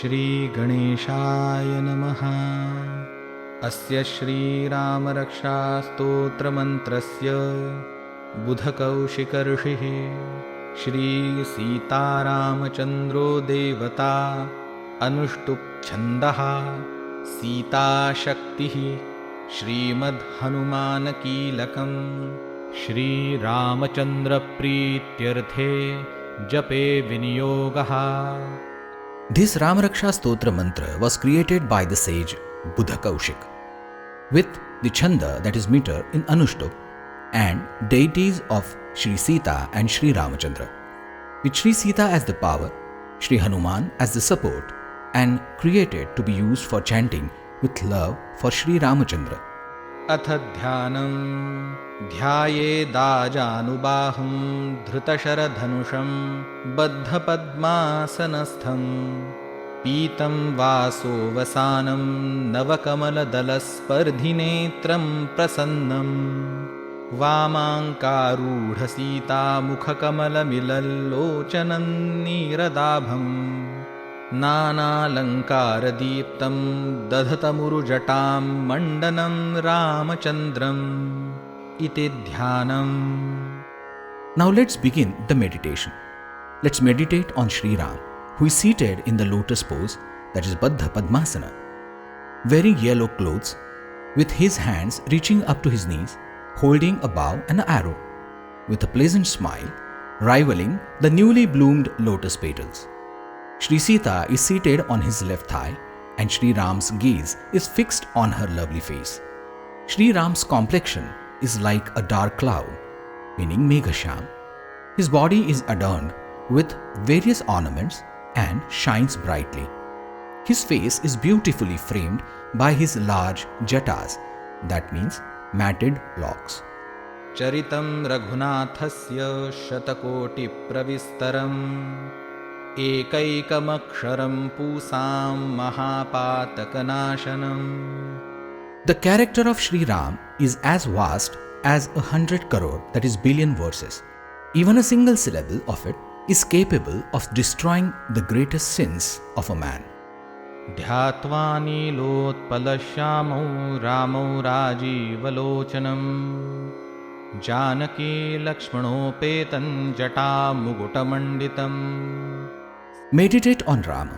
श्रीगणेशाय नमः। अस्य श्रीरामरक्षास्तोत्रमन्त्रस्य बुधकौशिकऋषिः श्रीसीतारामचन्द्रो देवता अनुष्टुप्छन्दः सीताशक्तिः श्रीमद्हनुमानकीलकम् श्रीरामचन्द्रप्रीत्यर्थे जपे विनियोगः। This Ramaraksha Stotra mantra was created by the sage Buddha Kaushik with the chanda, that is meter, in Anushtup and deities of Shri Sita and Shri Ramachandra, with Shri Sita as the power, Shri Hanuman as the support, and created to be used for chanting with love for Shri Ramachandra. अथ ध्यानं ध्यायेदाजानुबाहुं धृतशरधनुषं बद्धपद्मासनस्थं पीतं वासोवसानं नवकमलदलस्पर्धिनेत्रं प्रसन्नं वामाङ्कारूढसीतामुखकमलमिलल्लोचनं नीरदाभम् नानालङ्कारदीप्तं दधतमुरुजटां मण्डनं रामचन्द्रम् इति ध्यानम्. Now let's begin the meditation. Let's meditate on Shri Ram, who is seated in the lotus pose, that is Baddha Padmasana, wearing yellow clothes, with his hands reaching up to his knees, holding a bow and an arrow, with a pleasant smile, rivaling the newly bloomed lotus petals. Shri Sita is seated on his left thigh, and Shri Ram's gaze is fixed on her lovely face. Shri Ram's complexion is like a dark cloud, meaning Meghasham. His body is adorned with various ornaments and shines brightly. His face is beautifully framed by his large jatas, that means matted locks. चरितं रघुनाथस्य शतकोटिप्रविस्तरम् एकैकमक्षरं पूसां महापातकनाशनम्. The character of Shri Ram is as vast as 100 crore, that is billion verses. Even a single syllable of it is capable of destroying the greatest sins of a man. ध्यात्वा नीलोत्पलश्यामौ रामौ राजीवलोचनम् Janaki लक्ष्मणोपेतं जटामुकुटमण्डितम्. Meditate on Rama,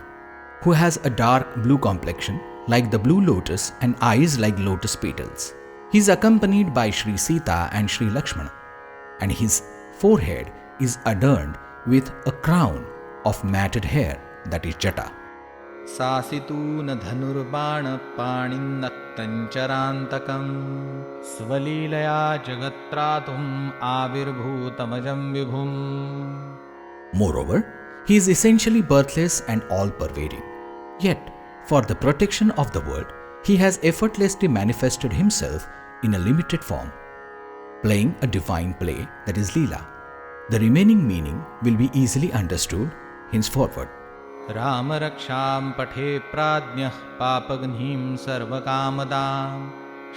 who has a dark blue complexion like the blue lotus and eyes like lotus petals. He is accompanied by Shri Sita and Shri Lakshmana, and his forehead is adorned with a crown of matted hair, that is jata. सासितून धनुर्बाणपाणिन्नक्तञ्चरान्तकं स्वलीलया जगत्त्रातुम् आविर्भूतमजं विभुम्. Moreover, he is essentially birthless and all-pervading. Yet, for the protection of the world, he has effortlessly manifested himself in a limited form, playing a divine play, that is Leela. The remaining meaning will be easily understood henceforward. Ram रक्षां पठे प्राज्ञः पापघ्नीं सर्वकामदां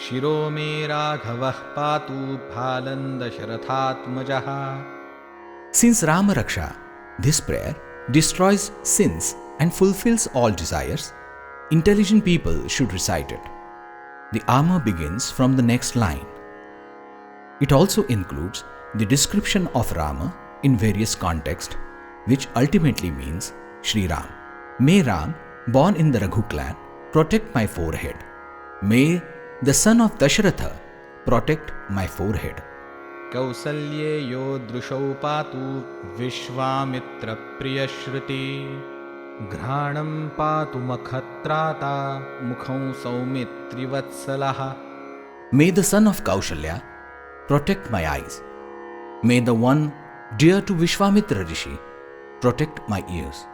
शिरो मे राघवः पातु भालन्दशरथात्मजः. Since Rama Raksha, this prayer, destroys sins and fulfills all desires, intelligent people should recite it. The armor begins from the next line. It also includes the description of Rama in various contexts, which ultimately means Shri Ram. May Ram, born in the Raghu clan, protect my forehead. May the son of Dasharatha protect my forehead. कौसल्ये यो दृशौ पातु विश्वामित्रप्रियश्रुति घ्राणं पातु मखत्राता मुखं सौमित्रिवत्सलः. May the son of Kaushalya protect my eyes. May the one dear to Vishwamitra Rishi protect my ears.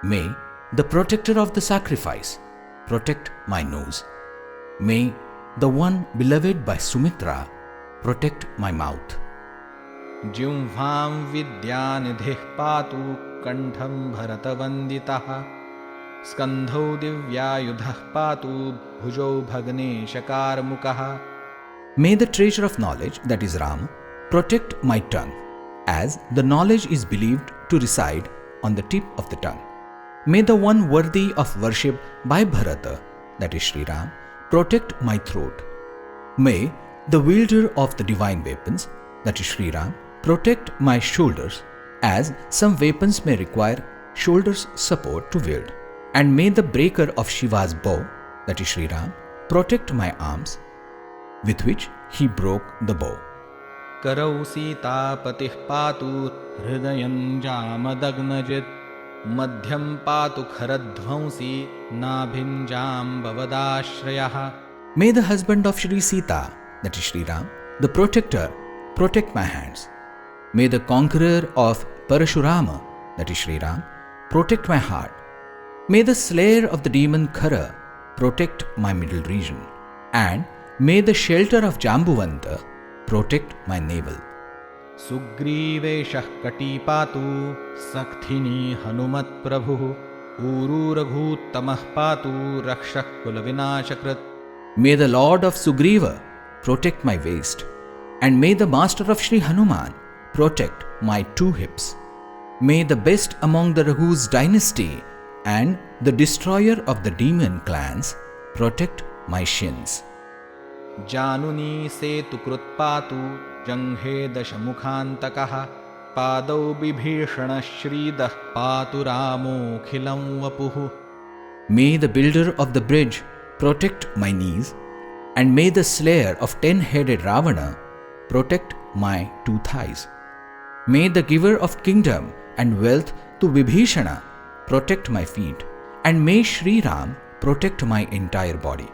May the protector of the sacrifice protect my nose. May the one beloved by Sumitra protect my mouth. जिह्वां विद्यानिधिः पातु कण्ठं भरतवन्दितः स्कन्धौ दिव्यायुधः पातु भुजौ भग्नेशकारमुकः. May the treasure of knowledge, that is Ram, protect my tongue, as the knowledge is believed to reside on the tip of the tongue. May the one worthy of worship by Bharata, that is Sri Ram, protect my throat. May the wielder of the divine weapons, that is Sri Ram, protect my shoulders, as some weapons may require shoulders support to wield. And may the breaker of Shiva's bow, that is Sri Ram, protect my arms, with which he broke the bow. करौ सीतापतिः पातु हृदयं जामदग्नजित् मध्यं पातु खरध्वंसी नाभिं जाम्बवदाश्रयः. May the husband of Shri Sita, that is Sri Ram, the protector, protect my hands. May the conqueror of Parashurama, that is Sri Ram, protect my heart. May the slayer of the demon Khara protect my middle region. And may the shelter of Jambuvanta protect my navel. सुग्रीवेशः कटीपातु सक्थिनी हनुमत्प्रभुः ऊरूरघूत्तमः पातु रक्षः कुलविनाशकृत्. May the lord of Sugriva protect my waist, and may the master of Sri Hanuman protect my 2 hips. May the best among the Raghu's dynasty and the destroyer of the demon clans protect my shins. जानुनी सेतुकृत् पातु जङ्घे दशमुखान्तकः पादौ बिभीषणः श्रीदः पातु रामोऽखिलं वपुः. May the builder of the bridge protect my knees, and may the slayer of 10-headed Ravana protect my 2 thighs. May the giver of kingdom and wealth to Vibhishana protect my feet, and may Sri Ram protect my entire body.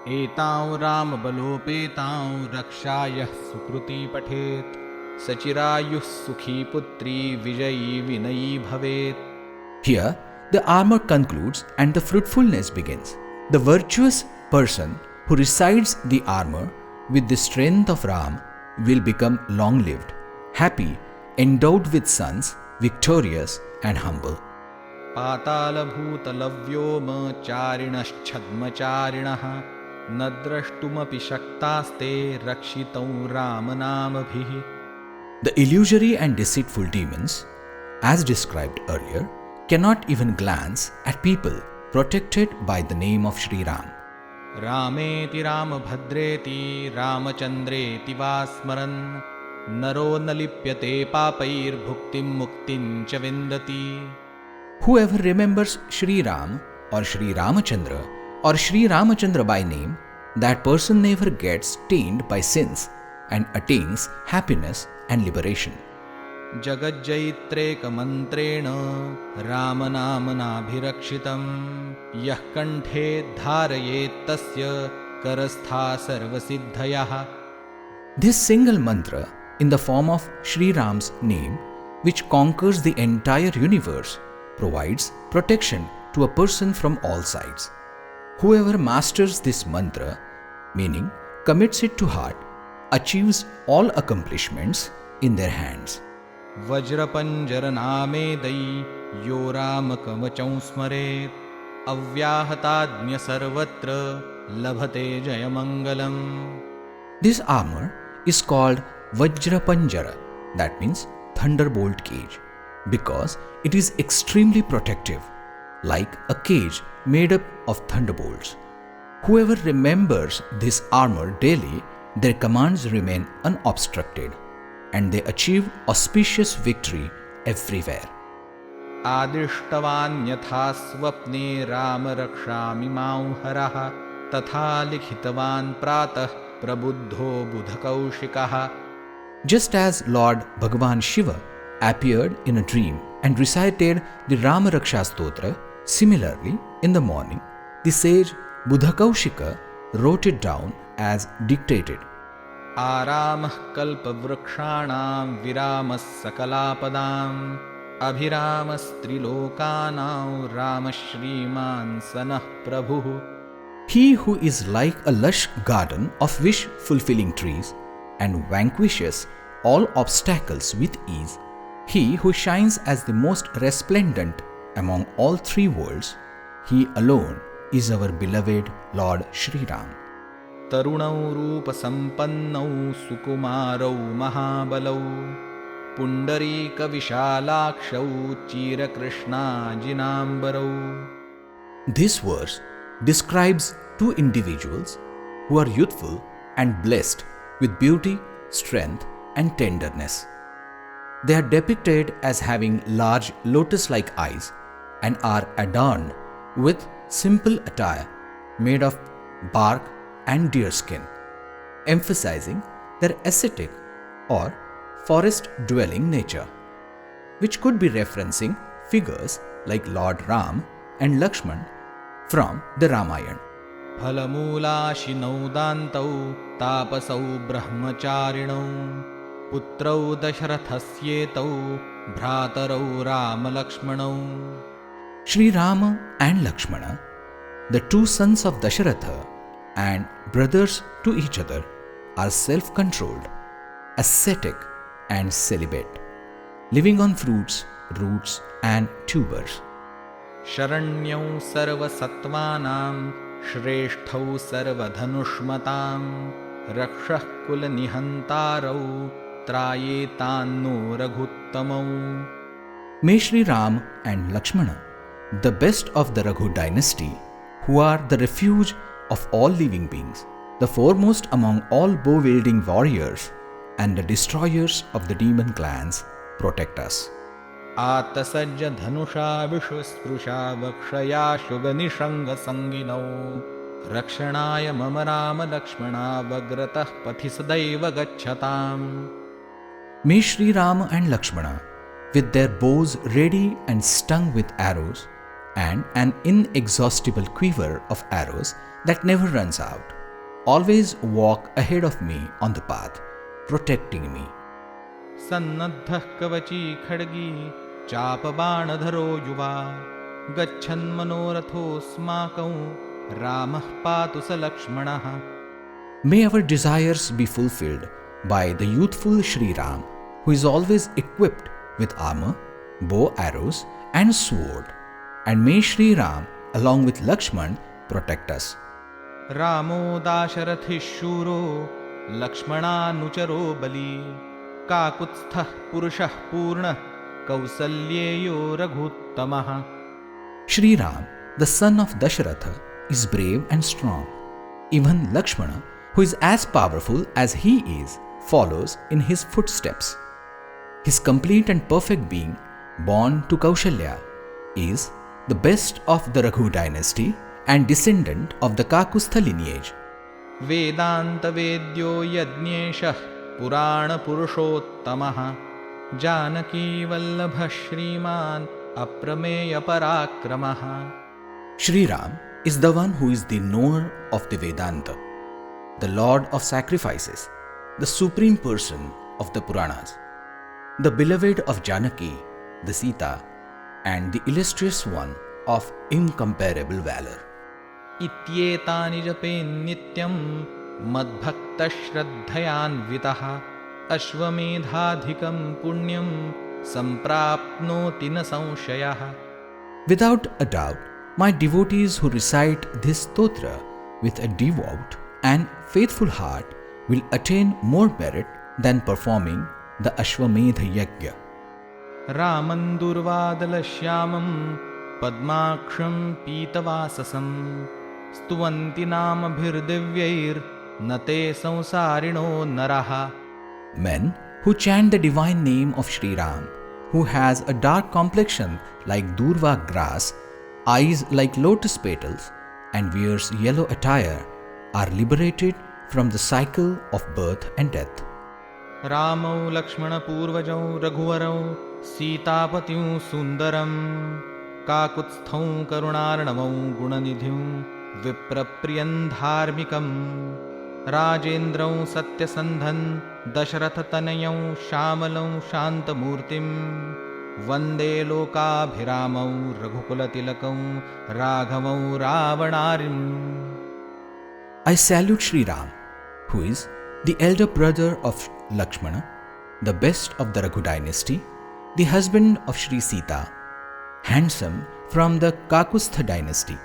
एतां रामबलोपेतां रक्षायः सुकृती पठेत् सचिरायुः सुखी पुत्री विजयी विनयी भवेत्. Here, the armor concludes and the fruitfulness begins. The virtuous person who recites the armor with the strength of Ram will become long-lived, happy, endowed with sons, victorious and humble. पातालभूतलव्योम चारिणश्छद्मचारिणः न द्रष्टुमपि शक्तास्ते रक्षितौ रामनामभिः. The illusory and deceitful demons, as described earlier, cannot even glance at people protected by the name of Sri Ram. रामेति रामभद्रेति रामचन्द्रेति वा स्मरन् नरो न लिप्यते पापैर्भुक्तिं मुक्तिं च विन्दति. Whoever remembers Sri Ram or Sri Ramachandra or Sri Ramachandra by name, that person never gets stained by sins and attains happiness and liberation. जगज्जैत्रेकमन्त्रेण रामनामनाभिरक्षितं यः कण्ठे धारयेत्तस्य करस्था सर्वसिद्धयः. This single mantra in the form of Sri Ram's name, which conquers the entire universe, provides protection to a person from all sides. Whoever masters this mantra, meaning commits it to heart, achieves all accomplishments in their hands. वज्रपञ्जरनामेदै यो रामकवचं स्मरेत् अव्याहताज्ञ सर्वत्र लभते जयमङ्गलम्. This armor is called Vajra Panjara, that means thunderbolt cage, because it is extremely protective, like a cage made up of thunderbolts. Whoever remembers this armor daily, their commands remain unobstructed, and they achieve auspicious victory everywhere. आदिष्टवान् यथा स्वप्ने राम रक्षामि मां हरः तथा लिखितवान् प्रातः प्रबुद्धो बुधकौशिकः. Just as Lord Bhagavan Shiva appeared in a dream and recited the Rama Raksha Stotra, similarly, in the morning, the sage Budhakaushika wrote it down as dictated. आरामः कल्पवृक्षाणां विरामः सकलापदाम् अभिरामस्त्रिलोकानां रामः श्रीमान् सनः प्रभुः. He who is like a lush garden of wish-fulfilling trees and vanquishes all obstacles with ease, he who shines as the most resplendent among all 3 worlds, he alone is our beloved Lord Sri Ram. तरुणौ रूपसम्पन्नौ सुकुमारौ महाबलौ पुण्डरीकविशालाक्षौ चिरकृष्णाजिनाम्बरौ. This verse describes two individuals who are youthful and blessed with beauty, strength, and tenderness. They are depicted as having large lotus-like eyes and are adorned with simple attire made of bark and deerskin, emphasizing their ascetic or forest-dwelling nature, which could be referencing figures like Lord Ram and Lakshman from the Ramayana. फलमूलाशिनौ दान्तौ तापसौ ब्रह्मचारिणौ पुत्रौ दशरथस्येतौ भ्रातरौ रामलक्ष्मणौ. Sri Rama and Lakshmana, the two sons of Dasharatha and brothers to each other, are self-controlled, ascetic and celibate, living on fruits, roots and tubers. शरण्यौ सर्वसत्त्वानां श्रेष्ठौ सर्वधनुष्मतां रक्षः कुलनिहन्तारौ त्रायेतान्नो रघुत्तमौ. May Sri Ram and Lakshmana, the best of the Raghu dynasty, who are the refuge of all living beings, the foremost among all bow-wielding warriors and the destroyers of the demon clans, protect us. आतसज्ज धनुषा विश्वस्पृशा वक्षया शुगनिषङ्गसङ्गिनौ रक्षणाय मम राम लक्ष्मणा वग्रतः पथि सदैव गच्छताम्. May Sri Rama and Lakshmana, with their bows ready and stung with arrows, and an inexhaustible quiver of arrows that never runs out, always walk ahead of me on the path, protecting me. सन्नद्धः कवची खड्गी चापबाणधरो युवा गच्छन्मनोरथोऽस्माकं रामः पातु स लक्ष्मणः. May our desires be fulfilled by the youthful Sri Ram, who is always equipped with armor, bow, arrows, and sword, and may Sri Ram, along with Lakshman, protect us. रामो दाशरथिः शूरो लक्ष्मणानुचरो बली काकुत्स्थः पुरुषः पूर्णः कौसल्येयो रघुत्तमः. Sri Ram, the son of Dasharatha, is brave and strong. Even Lakshmana, who is as powerful as he is, follows in his footsteps. His complete and perfect being, born to Kaushalya, is the best of the Raghu dynasty and descendant of the Kakustha lineage. वेदान्तवेद्यो यज्ञेशः पुराणपुरुषोत्तमः जानकीवल्लभः श्रीमान् अप्रमेयपराक्रमः. Sri Ram is the one who is the knower of the Vedanta, the Lord of sacrifices, the supreme person of the Puranas, the beloved of Janaki, the Sita, and the illustrious one of incomparable valor. इत्येतानि जपेन्नित्यं मद्भक्तश्रद्धयान्वितः अश्वमेधाधिकं पुण्यं सम्प्राप्नोति न संशयः. Without a doubt, my devotees who recite this stotra with a devout and faithful heart will attain more merit than performing the Ashwamedha Yajna. रामं दुर्वादलश्यामं पद्माक्षं पीतवाससं स्तुवन्ति नामभिर्दिव्यैर्न ते संसारिणो नरः. Men who chant the divine name of Sri Ram, who has a dark complexion like durva grass, eyes like lotus petals, and wears yellow attire, are liberated from the cycle of birth and death. रामौ लक्ष्मणपूर्वजौ रघुवरौ सीतापतिं सुन्दरं काकुत्स्थौ करुणार्णवौ गुणनिधिं विप्रप्रियं धार्मिकं राजेन्द्रौ सत्यसन्धं दशरथतनयौ श्यामलौ शान्तमूर्तिं वन्दे लोकाभिरामौ रघुकुलतिलकौ राघवौ रावणारिम्. I salute Sri Ram, who is the elder brother of Lakshmana, the best of the Raghu dynasty, the husband of Sri Sita, handsome from the Kakustha dynasty,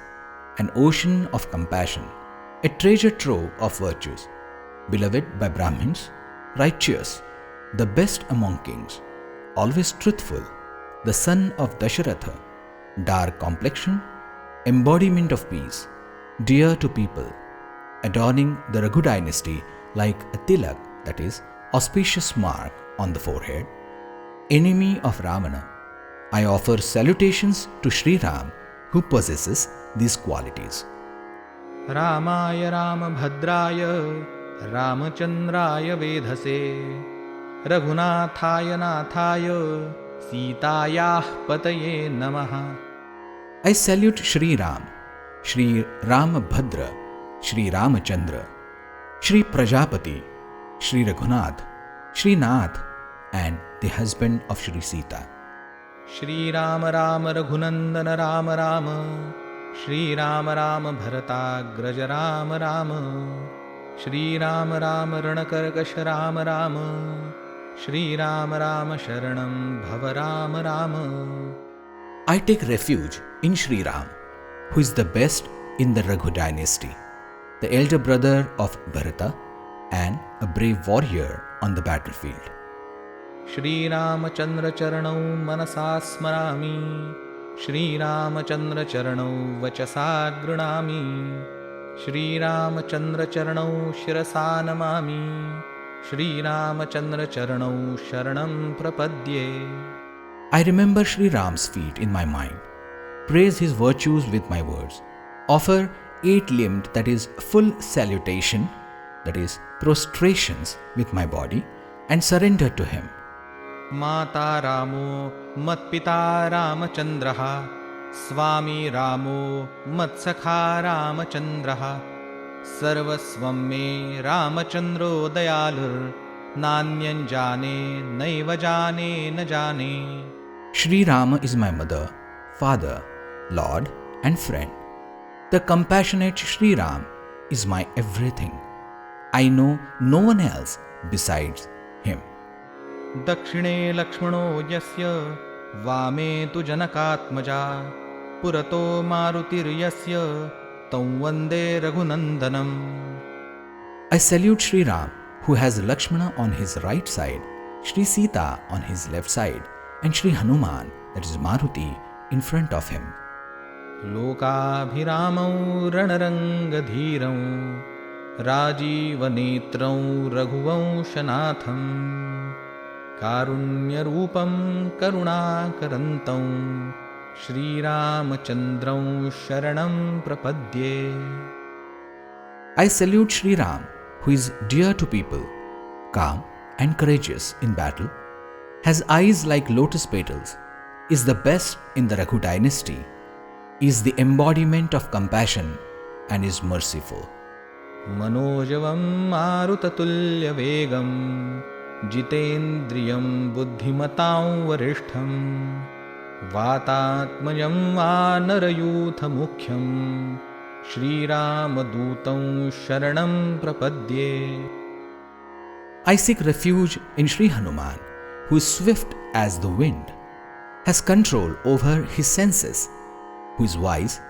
an ocean of compassion, a treasure trove of virtues, beloved by Brahmins, righteous, the best among kings, always truthful, the son of Dasharatha, dark complexion, embodiment of peace, dear to people, adorning the Raghu dynasty like a tilak, that is, auspicious mark on the forehead, enemy of Ravana, I offer salutations to Sri Ram, who possesses these qualities. रामाय रामभद्राय रामचन्द्राय वेधसे रघुनाथाय नाथाय सीतायाः पतये नमः. I salute Sri Ram, Sri Ramabhadra, Sri Ramachandra, Sri Prajapati, Sri Raghunath, Sri Nath, and the husband of Sri Sita. Shri Ram Ram Raghunandan Ram Ram Shri Ram Ram भरताग्रज राम राम श्री राम राम रणकर्कश राम राम श्री राम राम शरणं भव Ram Ram. I take refuge in Sri Ram, who is the best in the Raghu dynasty, the elder brother of Bharata and a brave warrior on the battlefield. Shri Ramachandra चरणौ मनसा स्मरामि श्रीरामचन्द्र चरणौ वचसा गृणामि श्रीरामचन्द्र चरणौ शिरसा नमामि श्रीरामचन्द्र चरणौ शरणं प्रपद्ये. I remember Sri Ram's feet in my mind, praise his virtues with my words, offer eight-limbed, that is, full salutation, that is, prostrations with my body, and surrender to him. माता रामो मत्पिता रामचन्द्रः स्वामी रामो मत्सखा रामचन्द्रः सर्वस्वं मे रामचन्द्रो दयालुर्नान्यं जाने नैव जाने न जाने. Sri Rama is my mother, father, lord, and friend. The compassionate Sri Ram is my everything. I know no one else besides him. दक्षिणे लक्ष्मणो यस्य वामे तु जनकात्मजा पुरतो मारुतिर्यस्य तं वन्दे रघुनन्दनम्. I salute Sri Ram, who has Lakshmana on his right side, Sri Sita on his left side, and Sri Hanuman, that is Maruti, in front of him. लोकाभिरामौ रणरङ्गधीरौ राजीवनेत्रौ रघुवंशनाथम् कारुण्यरूपं करुणाकरन्तं श्रीरामचन्द्रं शरणं प्रपद्ये. I salute Sri Ram, who is dear to people, calm and courageous in battle, has eyes like lotus petals, is the best in the Raghu dynasty, is the embodiment of compassion, and is merciful. मनोजवं मारुततुल्यवेगं जितेन्द्रियं बुद्धिमतां वरिष्ठं वातात्मजं वानरयूथमुख्यं श्रीरामदूतं शरणं प्रपद्ये. I seek refuge in Sri Hanuman, who is swift as the wind, has control over his senses, who is wise,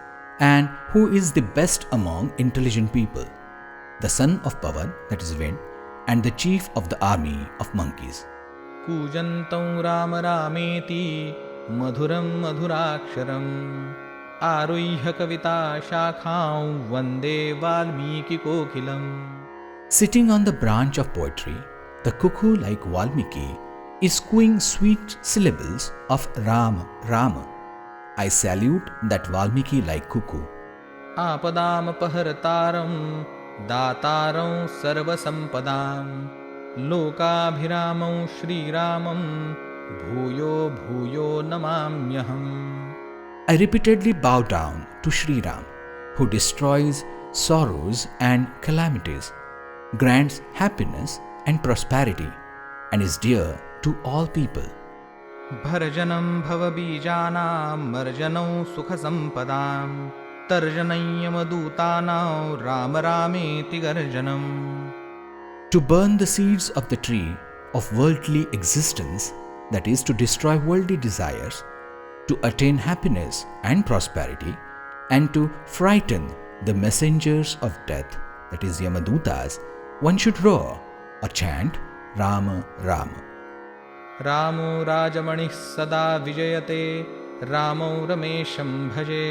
and who is the best among intelligent people, the son of Pavan, that is wind, and the chief of the army of monkeys. कूजन्तं Ram रामेति मधुरं मधुराक्षरम् आरुह्य कविता शाखां वन्दे वाल्मीकिकोकिलम्. Sitting on the branch of poetry, the cuckoo like Valmiki is cooing sweet syllables of Ram, Rama. I salute that Valmiki like cuckoo. आपदामपहर्तारं दातारं सर्वसम्पदां लोकाभिरामं श्रीरामं भूयो भूयो नमाम्यहम्. I repeatedly bow down to Sri Ram, who destroys sorrows and calamities, grants happiness and prosperity, and is dear to all people. भर्जनं भवबीजानां मर्जनं सुखसम्पदां तर्जनयमदूतानां राम रामेति गर्जनम्. To burn the seeds of the tree of worldly existence, that is, to destroy worldly desires, to attain happiness and prosperity, and to frighten the messengers of death, that is, Yamadutas, one should roar or chant Rama Rama. रामो राजमणिः सदा विजयते रामो रमेशं भजे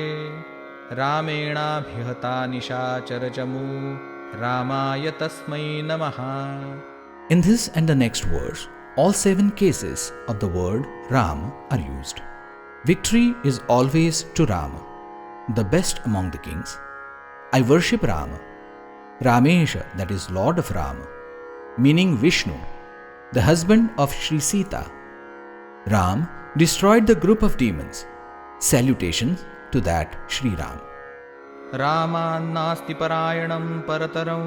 रामेणाभिहता निशाचरचमू रामाय तस्मै नमः. In this and the next verse, all 7 cases of the word Ram are used. Victory is always to Rama, the best among the kings. I worship Rama, Ramesha, that is Lord of Rama, meaning Vishnu, the husband of Sri Sita. Ram destroyed the group of demons. Salutations to that Sri Ram. रामान्नास्ति परायणं परतरं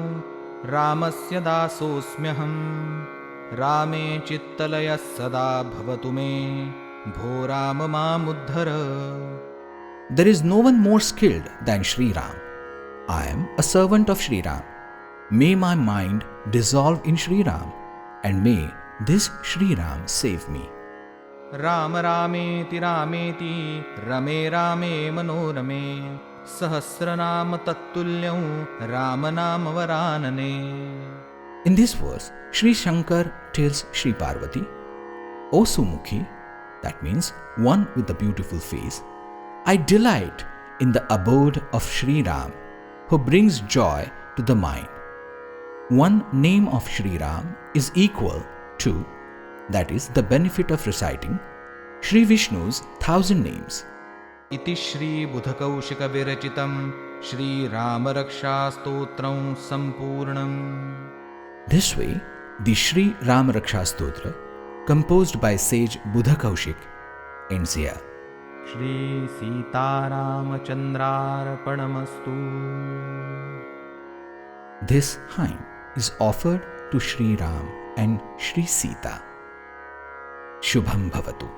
रामस्य दासोऽस्म्यहं रामे चित्तलयः सदा भवतु मे भो Ram मामुद्धर. There is no one more skilled than Sri Ram. I am a servant of Sri Ram. May my mind dissolve in Sri Ram, and may this Sri Ram save me. Ram रामेति रामेति रमे रामे मनोरमे सहस्रनाम तत्तुल्यं राम नाम वरानने. In this verse, Sri Shankar tells Sri Parvati, O Sumukhi, that means one with a beautiful face, I delight in the abode of Sri Ram, who brings joy to the mind. One name of Sri Ram is equal to, that is the benefit of reciting Sri Vishnu's 1,000 names. इति श्री बुधकौशिक विरचितं श्री रामरक्षास्तोत्रं सम्पूर्णम्. This way, the Sri Ram Raksha Stotra, composed by sage Buddha Kaushik, ends here. Shri सीतारामचन्द्रार्पणमस्तु. This hymn is offered to Sri Ram and Sri Sita. Shubham Bhavatu.